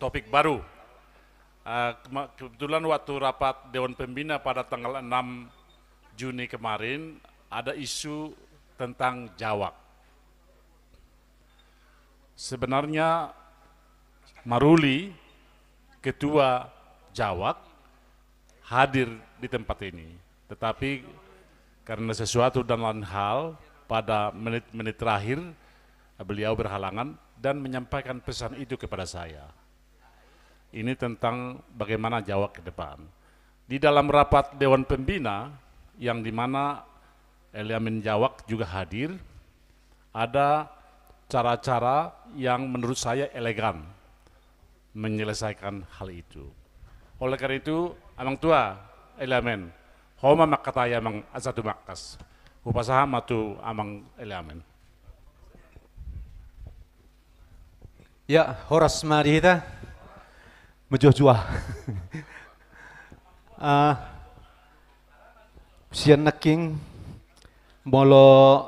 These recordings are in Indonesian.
topik baru. Kebetulan waktu rapat Dewan Pembina pada tanggal 6 Juni kemarin ada isu tentang Jawak. Sebenarnya Maruli, Ketua Jawak, hadir di tempat ini. Tetapi karena sesuatu dan lain hal, pada menit-menit terakhir beliau berhalangan dan menyampaikan pesan itu kepada saya. Ini tentang bagaimana Jawak ke depan. Di dalam rapat Dewan Pembina, yang dimana elemen Jawak juga hadir, ada cara-cara yang menurut saya elegan menyelesaikan hal itu. Oleh karena itu, amang tua elemen, homa makataya amang azatu makas, upasaha matu amang elemen. Ya, horas mari kita menjuah-juah. Sian naking molo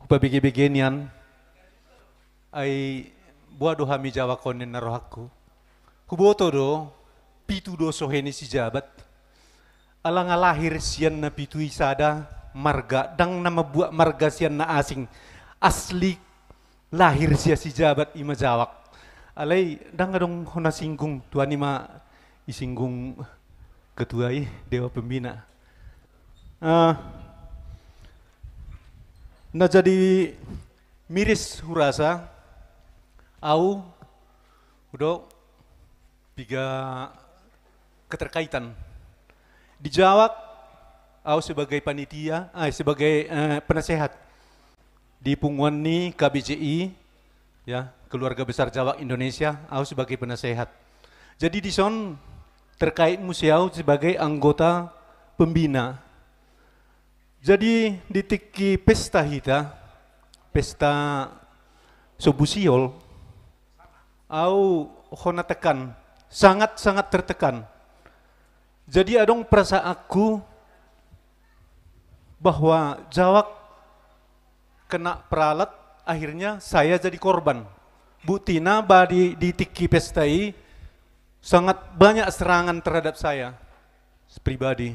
upabigi-biginian ay buah doha mi Jawa konen narohaku. Huboto do pitu do soheni si jabat. Alang lahir sian na pitu isada marga dang nama buat marga sian na asing asli lahir sia si jabat ima Jawak. Alay dang dong hona singgung tuan ima isinggung ketua Dewa Pembina. Nah jadi miris hurasa au udah tiga keterkaitan di Jawak au sebagai panitia sebagai penasehat di Pungwan ni KBJI ya Keluarga Besar Jawak Indonesia au sebagai penasehat. Jadi di son terkait museau sebagai anggota pembina. Jadi di tiki pesta hita, pesta Sobusiol, au hona tekan, sangat-sangat tertekan. Jadi adong perasa aku bahwa Jawak kena peralat, akhirnya saya jadi korban. Buktina di tiki pestai sangat banyak serangan terhadap saya pribadi.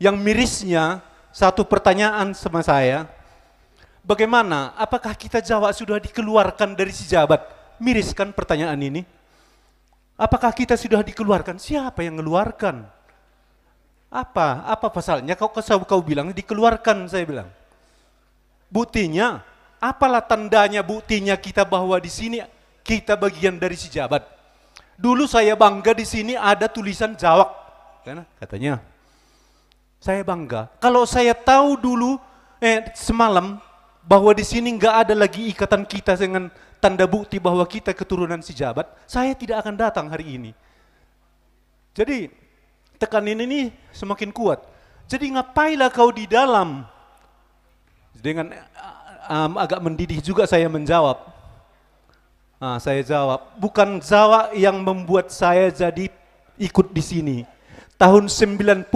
Yang mirisnya satu pertanyaan sama saya, bagaimana? Apakah kita Jawa sudah dikeluarkan dari si jabat? Miris kan pertanyaan ini. Apakah kita sudah dikeluarkan? Siapa yang mengeluarkan? Apa pasalnya? Kau bilang dikeluarkan, saya bilang. Buktinya, apalah tandanya buktinya kita bahwa di sini kita bagian dari si jabat. Dulu saya bangga di sini ada tulisan Jawak, katanya. Saya bangga. Kalau saya tahu dulu semalam bahwa di sini nggak ada lagi ikatan kita dengan tanda bukti bahwa kita keturunan si jabat, saya tidak akan datang hari ini. Jadi tekanan ini semakin kuat. Jadi ngapailah kau di dalam? Dengan agak mendidih juga saya menjawab. Saya jawab, bukan Jawa yang membuat saya jadi ikut di sini. Tahun 90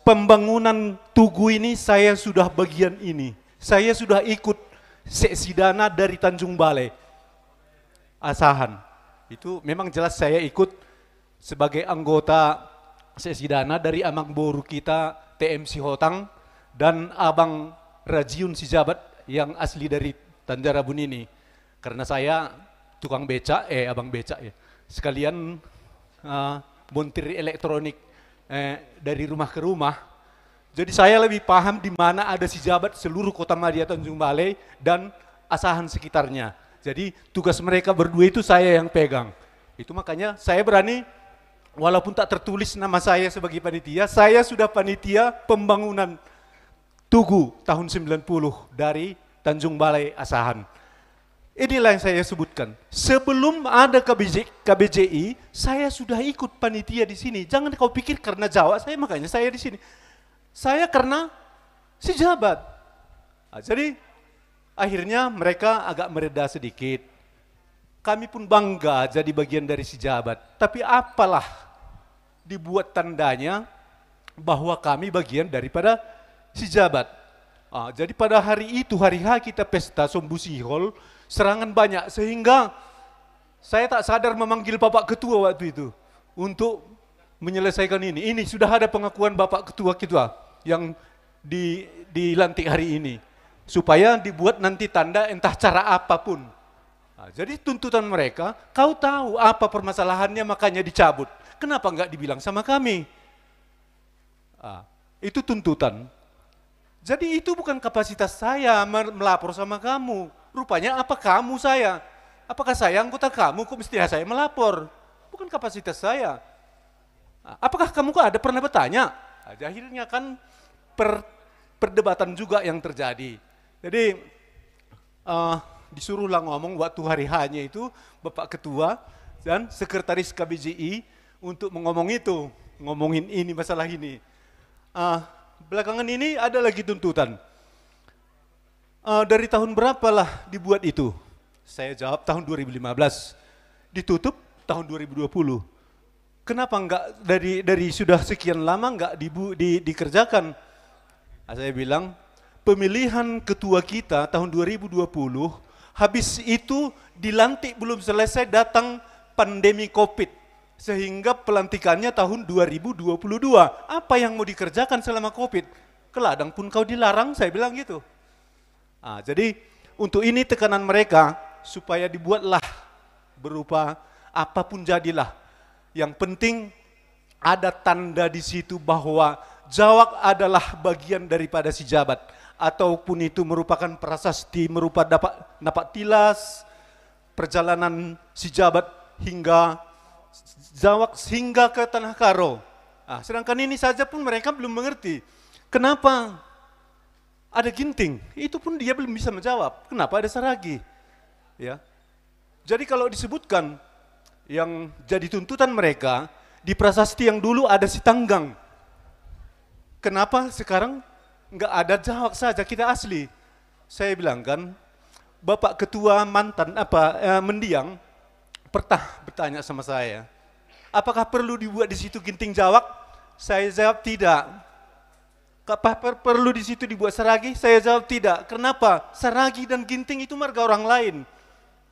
pembangunan Tugu ini saya sudah bagian ini. Saya sudah ikut seksi dana dari Tanjung Balai Asahan. Itu memang jelas saya ikut sebagai anggota seksi dana dari Amang Boru kita TMC Hotang dan Abang Rajiun si jabat yang asli dari Tanjarabun ini. Karena saya tukang becak, abang becak ya. Sekalian montir elektronik dari rumah ke rumah. Jadi saya lebih paham di mana ada si jabat seluruh kota Madia Tanjung Balai dan Asahan sekitarnya. Jadi tugas mereka berdua itu saya yang pegang. Itu makanya saya berani, walaupun tak tertulis nama saya sebagai panitia, saya sudah panitia pembangunan Tugu tahun 90 dari Tanjung Balai Asahan. Inilah yang saya sebutkan. Sebelum ada KBJI, saya sudah ikut panitia di sini. Jangan kau pikir karena Jawa, makanya saya di sini. Saya karena si jabat. Jadi akhirnya mereka agak mereda sedikit. Kami pun bangga jadi bagian dari si jabat. Tapi apalah dibuat tandanya bahwa kami bagian daripada si jabat. Jadi pada hari itu, hari H kita pesta Sombusihol, serangan banyak sehingga Saya tak sadar memanggil Bapak Ketua waktu itu untuk menyelesaikan ini. Ini sudah ada pengakuan Bapak Ketua yang dilantik hari ini. Supaya dibuat nanti tanda entah cara apapun. Nah, jadi tuntutan mereka, kau tahu apa permasalahannya makanya dicabut. Kenapa enggak dibilang sama kami? Itu tuntutan. Jadi itu bukan kapasitas saya melapor sama kamu. Rupanya apa kamu saya? Apakah saya anggota kamu, kok mesti saya melapor? Bukan kapasitas saya. Apakah kamu ada pernah bertanya? Akhirnya kan perdebatan juga yang terjadi. Jadi disuruhlah ngomong waktu hari H-nya itu Bapak Ketua dan Sekretaris KBJI untuk ngomongin ini masalah ini. Belakangan ini ada lagi tuntutan. Dari tahun berapalah dibuat itu? Saya jawab tahun 2015. Ditutup tahun 2020. Kenapa enggak dari sudah sekian lama enggak dikerjakan? Saya bilang, pemilihan ketua kita tahun 2020, habis itu dilantik belum selesai datang pandemi Covid. Sehingga pelantikannya tahun 2022. Apa yang mau dikerjakan selama Covid? Ke ladang pun kau dilarang, saya bilang gitu. Jadi untuk ini tekanan mereka supaya dibuatlah berupa apapun jadilah. Yang penting ada tanda di situ bahwa jawab adalah bagian daripada si jabat. Ataupun itu merupakan prasasti, dapat tilas, perjalanan si jabat hingga jawab hingga ke Tanah Karo. Sedangkan ini saja pun mereka belum mengerti. Kenapa ada ginting? Itu pun dia belum bisa menjawab. Kenapa ada saragi? Ya. Jadi kalau disebutkan yang jadi tuntutan mereka, di prasasti yang dulu ada si tanggang. Kenapa sekarang enggak ada jawab saja kita asli? Saya bilang kan, Bapak Ketua mantan mendiang pernah bertanya sama saya, apakah perlu dibuat di situ ginting jawab? Saya jawab tidak. Apakah perlu di situ dibuat saragi? Saya jawab tidak. Kenapa? Saragi dan ginting itu marga orang lain.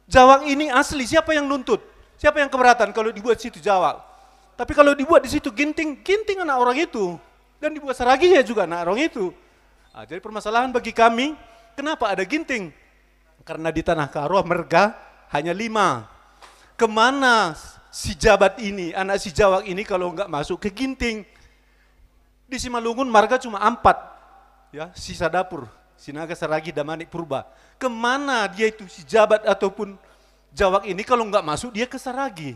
Jawab ini asli, siapa yang nuntut? Siapa yang keberatan kalau dibuat di situ jawab? Tapi kalau dibuat di situ ginting anak orang itu. Dan dibuat saragi ya juga anak orang itu. Jadi permasalahan bagi kami, kenapa ada ginting? Karena di Tanah Karo marga hanya 5. Kemana si jabat ini, anak si jawab ini kalau enggak masuk ke ginting? Di Simalungun marga cuma 4. Ya, sisa dapur, Sinaga, Saragi, Damanik, Purba. Kemana dia itu si jabat ataupun jawab ini kalau enggak masuk dia ke Saragi?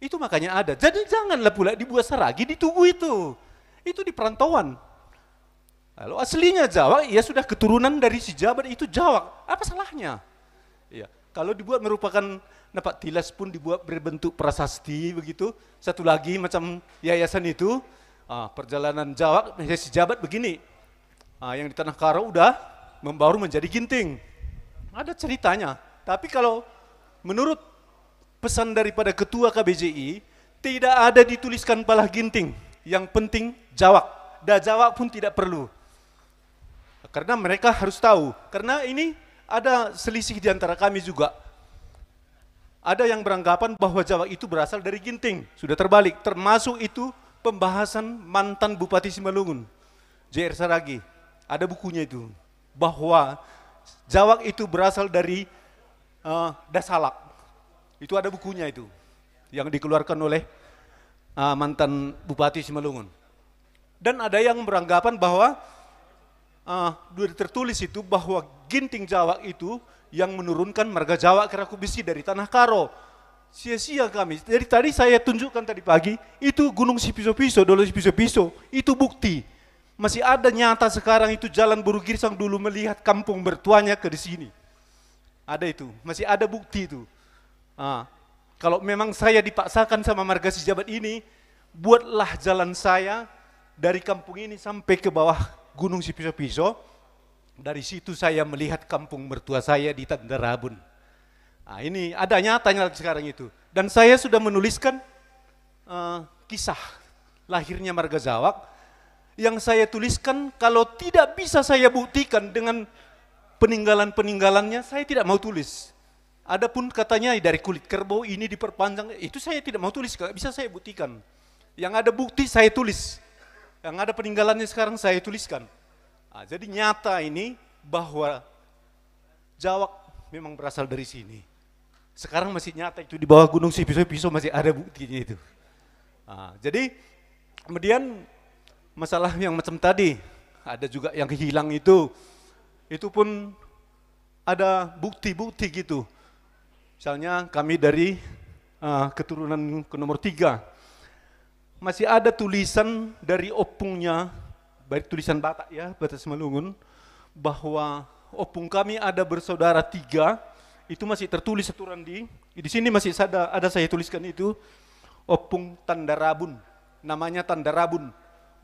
Itu makanya ada. Jadi janganlah pula dibuat Saragi di Tugu itu. Itu di perantauan. Lalu aslinya Jawa, ya sudah keturunan dari si jabat itu Jawa. Apa salahnya? Ya, kalau dibuat merupakan dapat tilas pun dibuat berbentuk prasasti begitu. Satu lagi macam yayasan itu, perjalanan Jawa, si jabat begini. Yang di Tanah Karo udah membaru menjadi ginting. Ada ceritanya. Tapi kalau menurut pesan daripada Ketua KBJI, tidak ada dituliskan palah ginting. Yang penting jawab. Dan jawab pun tidak perlu. Karena mereka harus tahu. Karena ini ada selisih di antara kami juga. Ada yang beranggapan bahwa jawab itu berasal dari ginting. Sudah terbalik. Termasuk itu pembahasan mantan Bupati Simalungun, JR Saragi. Ada bukunya itu. Bahwa jawab itu berasal dari Dasalak. Itu ada bukunya itu. Yang dikeluarkan oleh mantan Bupati Simalungun. Dan ada yang beranggapan bahwa tertulis itu bahwa ginting Jawa itu yang menurunkan marga Jawa ke Rakubisi dari Tanah Karo. Sia-sia kami. Jadi tadi saya tunjukkan tadi pagi, itu Gunung Sipiso-Piso, Dolo Sipiso-Piso, itu bukti. Masih ada nyata sekarang itu jalan Burugirsang dulu melihat kampung bertuanya ke di sini. Ada itu, masih ada bukti itu. Kalau memang saya dipaksakan sama marga si jabat ini, buatlah jalan saya dari kampung ini sampai ke bawah Gunung Sipiso-Piso. Dari situ saya melihat kampung mertua saya di Tandarabun. Ini ada nyatanya sekarang itu. Dan saya sudah menuliskan kisah lahirnya marga Zawak. Yang saya tuliskan kalau tidak bisa saya buktikan dengan peninggalan-peninggalannya, saya tidak mau tulis. Adapun katanya dari kulit kerbau ini diperpanjang, itu saya tidak mau tulis, bisa saya buktikan. Yang ada bukti saya tulis, yang ada peninggalannya sekarang saya tuliskan. Nah, jadi nyata ini bahwa Jawak memang berasal dari sini. Sekarang masih nyata itu di bawah Gunung Sipiso masih ada buktinya itu. Nah, jadi kemudian masalah yang macam tadi, ada juga yang hilang itu pun ada bukti-bukti gitu. Misalnya kami dari keturunan ke nomor 3, masih ada tulisan dari opungnya, baik tulisan Batak ya, Batak Simalungun, bahwa opung kami ada bersaudara 3, itu masih tertulis aturan di sini masih ada saya tuliskan itu, opung Tandarabun, namanya Tandarabun,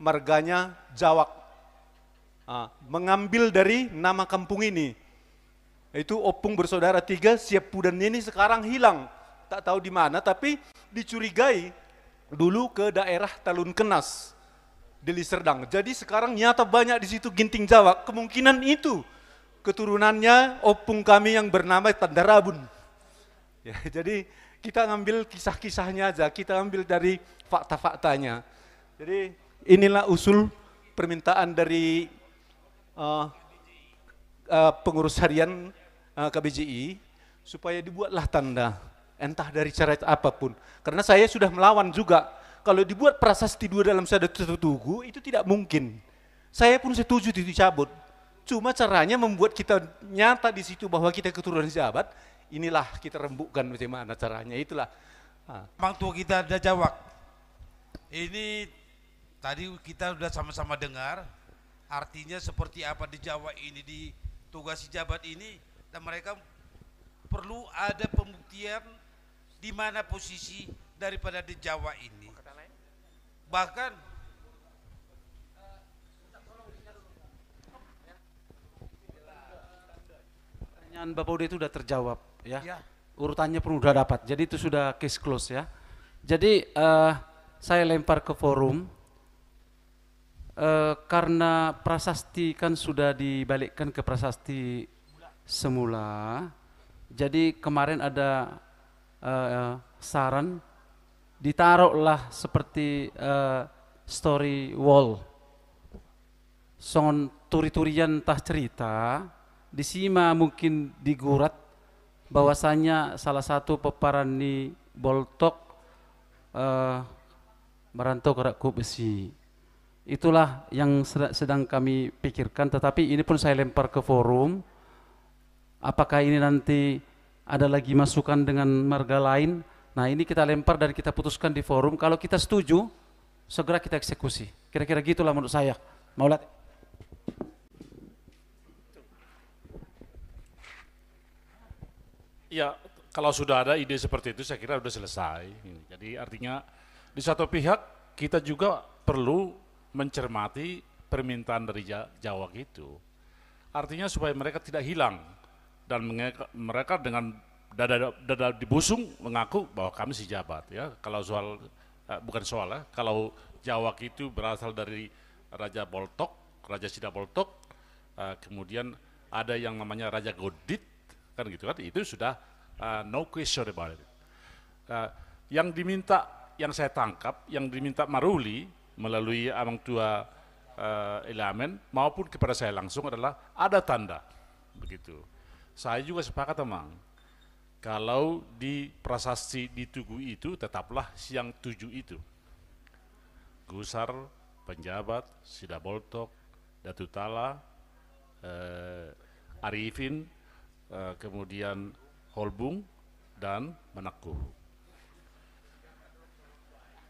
marganya Jawak. Mengambil dari nama kampung ini. Itu opung bersaudara 3, Siapudan ini sekarang hilang. Tak tahu di mana, tapi dicurigai dulu ke daerah Talun Kenas, Deli Serdang. Jadi sekarang nyata banyak di situ ginting Jawak. Kemungkinan itu keturunannya opung kami yang bernama Tandarabun. Ya, jadi kita ngambil kisah-kisahnya aja, kita ambil dari fakta-faktanya. Jadi inilah usul permintaan dari pengurus harian KBJI supaya dibuatlah tanda, entah dari cara apapun. Karena saya sudah melawan juga, kalau dibuat prasasti 2 dalam satu tugu itu tidak mungkin. Saya pun setuju dicabut. Cuma caranya membuat kita nyata di situ bahwa kita keturunan Jabat, inilah kita rembukkan bagaimana caranya, itulah. Orang tua kita ada Jawak. Ini tadi kita sudah sama-sama dengar, artinya seperti apa di Jawa ini, di tugasi Jabat ini, dan mereka perlu ada pembuktian di mana posisi daripada di Jawa ini. Bahkan pertanyaan Bapak Ude itu sudah terjawab ya. ya, Urutannya pun sudah dapat. Jadi itu sudah case close ya. Jadi saya lempar ke forum karena prasasti kan sudah dibalikkan ke prasasti semula. Jadi kemarin ada saran ditaruhlah seperti story wall. Songon turi-turian tah cerita disima mungkin digurat bahwasanya salah satu peparan di Boltok merantau ke Raku Besi. Itulah yang sedang kami pikirkan, tetapi ini pun saya lempar ke forum. Apakah ini nanti ada lagi masukan dengan marga lain? Nah, ini kita lempar dan kita putuskan di forum. Kalau kita setuju, segera kita eksekusi. Kira-kira gitulah menurut saya. Maulad. Ya, kalau sudah ada ide seperti itu saya kira sudah selesai. Jadi artinya di satu pihak kita juga perlu mencermati permintaan dari Jawak itu. Artinya supaya mereka tidak hilang dan mereka dengan dada dibusung mengaku bahwa kami si Jabat ya. Kalau soal bukan soal ya, kalau Jawak itu berasal dari Raja Boltok, Raja Sida Boltok, kemudian ada yang namanya Raja Godit, kan gitu kan, itu sudah no question about it. Yang diminta, yang saya tangkap, yang diminta Maruli melalui Amang Tua Ilamen maupun kepada saya langsung adalah ada tanda, begitu. Saya juga sepakat Amang, kalau di prasasti di Tugu itu tetaplah siang 7 itu, Gusar, Penjabat, Sida Boltok, Datu Tala, Arifin, kemudian Holbung dan Manaku.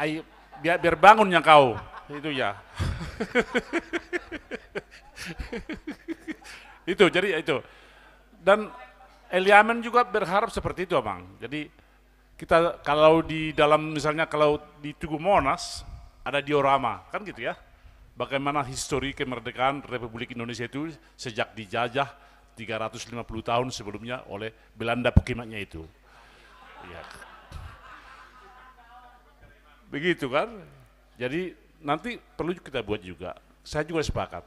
Ayo, biar bangunnya kau, itu ya. Itu jadi itu. Dan Eliamen juga berharap seperti itu, Abang. Jadi kita kalau di dalam misalnya kalau di Tugu Monas ada diorama, kan gitu ya. Bagaimana histori kemerdekaan Republik Indonesia itu sejak dijajah 350 tahun sebelumnya oleh Belanda pekimatnya itu. Ya. Begitu kan? Jadi nanti perlu kita buat juga. Saya juga sepakat.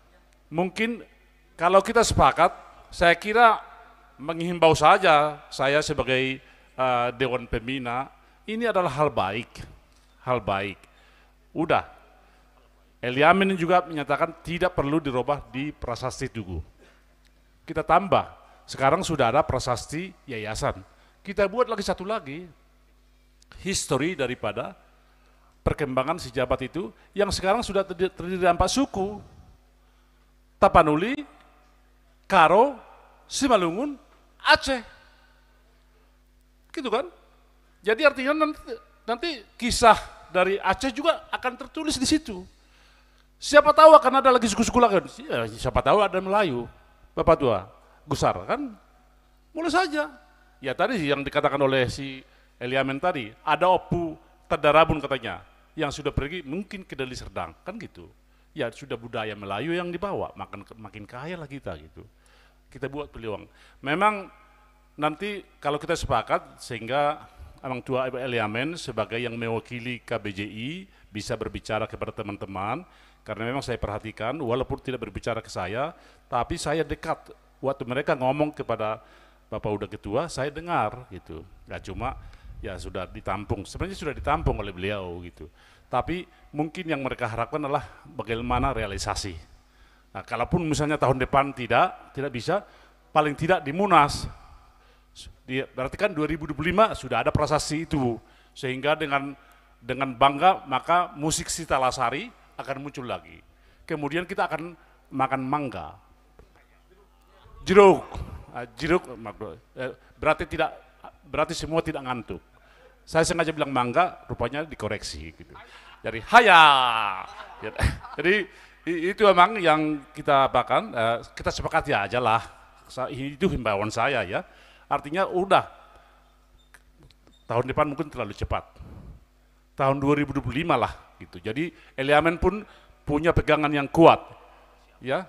Mungkin kalau kita sepakat, saya kira menghimbau saja saya sebagai Dewan Pembina, ini adalah hal baik, hal baik. Udah, Eliamin juga menyatakan tidak perlu dirubah di prasasti Tugu. Kita tambah, sekarang sudah ada prasasti yayasan. Kita buat lagi satu lagi, history daripada perkembangan si jabat itu, yang sekarang sudah terdiri dari 4 suku. Tapanuli, Karo, Simalungun, Aceh. Gitu kan? Jadi artinya nanti kisah dari Aceh juga akan tertulis di situ. Siapa tahu akan ada lagi suku-suku lagi. Ya, siapa tahu ada Melayu, Bapak Tua, Gusar kan? Boleh saja. Ya tadi yang dikatakan oleh si Eliamen tadi, ada Opu Tadarabun katanya, yang sudah pergi mungkin ke Deli Serdang, kan gitu. Ya sudah budaya Melayu yang dibawa, makin kaya lah kita gitu. Kita buat peluang. Memang nanti kalau kita sepakat sehingga Orang Tua Eliamen sebagai yang mewakili KBJI bisa berbicara kepada teman-teman, karena memang saya perhatikan walaupun tidak berbicara ke saya, tapi saya dekat waktu mereka ngomong kepada Bapak udah ketua, saya dengar gitu. Gak cuma ya sudah ditampung, sebenarnya sudah ditampung oleh beliau gitu. Tapi mungkin yang mereka harapkan adalah bagaimana realisasi. Nah, kalaupun misalnya tahun depan tidak bisa, paling tidak di Munas. Berarti kan 2025 sudah ada prasasti itu, sehingga dengan bangga maka musik Sita Lasari akan muncul lagi. Kemudian kita akan makan mangga, jeruk, berarti semua tidak ngantuk. Saya sengaja bilang mangga, rupanya dikoreksi gitu. Jadi haya, jadi itu memang yang kita apakan, kita sepakati aja lah. Itu himbauan saya ya. Artinya udah, tahun depan mungkin terlalu cepat. Tahun 2025 lah gitu. Jadi Eliamen pun punya pegangan yang kuat. Ya.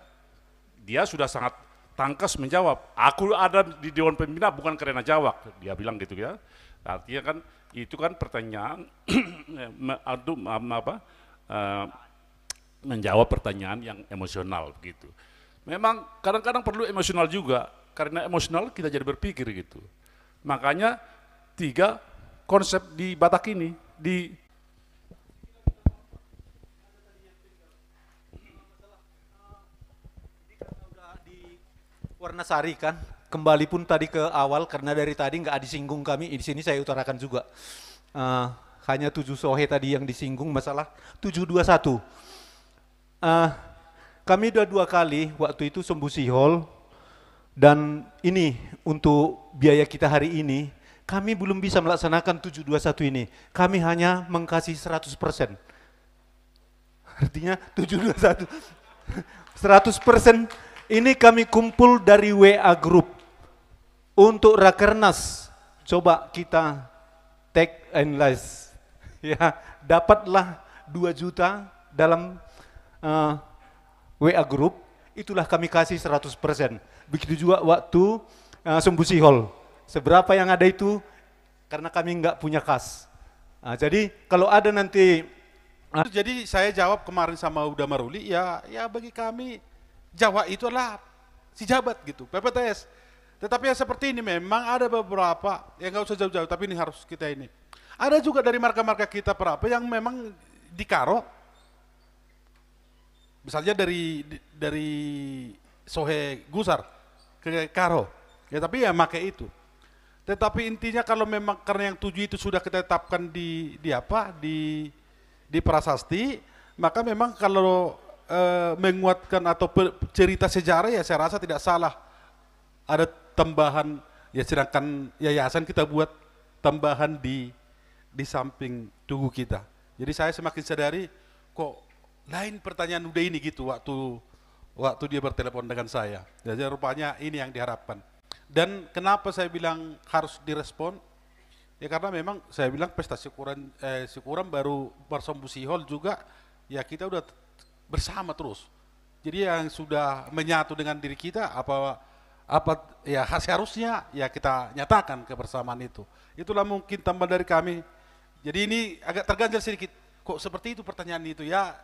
Dia sudah sangat tangkas menjawab. Aku ada di Dewan Pembina bukan karena jawab. Dia bilang gitu ya. Artinya kan itu kan pertanyaan menjawab pertanyaan yang emosional gitu. Memang kadang-kadang perlu emosional juga. Karena emosional kita jadi berpikir gitu. Makanya 3 konsep di Batak ini di Warnasari kan, kembali pun tadi ke awal karena dari tadi nggak disinggung kami, di sini saya utarakan juga. Hanya 7 sohe tadi yang disinggung masalah 721. Kami udah 2 kali waktu itu Sembusi Hall. Dan ini untuk biaya kita hari ini, kami belum bisa melaksanakan 721 ini. Kami hanya mengkasih 100%. Artinya 721, 100% ini kami kumpul dari WA Group. Untuk Rakernas, coba kita take analyze. Ya, dapatlah 2 juta dalam WA Group, itulah kami kasih 100%. Begitu juga waktu Sembusi Hall. Seberapa yang ada itu karena kami nggak punya kas. Jadi kalau ada nanti, jadi saya jawab kemarin sama Uda Maruli, ya bagi kami Jawa itu adalah si jabat gitu, PPTS. Tetapi yang seperti ini memang ada beberapa yang nggak usah jauh-jauh, tapi ini harus kita ini. Ada juga dari marga-marga kita berapa yang memang di Karo, misalnya dari Sohe Gusar ke Karo, ya tapi ya pakai itu. Tetapi intinya kalau memang karena yang 7 itu sudah kita tetapkan di prasasti, maka memang kalau menguatkan atau cerita sejarah ya saya rasa tidak salah ada tambahan ya, sedangkan yayasan kita buat tambahan di samping tugu kita. Jadi saya semakin sadari kok lain pertanyaan udah ini gitu waktu dia bertelepon dengan saya. Jadi rupanya ini yang diharapkan. Dan kenapa saya bilang harus direspon? Ya karena memang saya bilang pesta syukuran baru Sembusi Hall juga ya kita udah bersama terus. Jadi yang sudah menyatu dengan diri kita apa ya seharusnya ya kita nyatakan kebersamaan itu. Itulah mungkin tambah dari kami. Jadi ini agak terganjal sedikit. Kok seperti itu pertanyaan itu ya?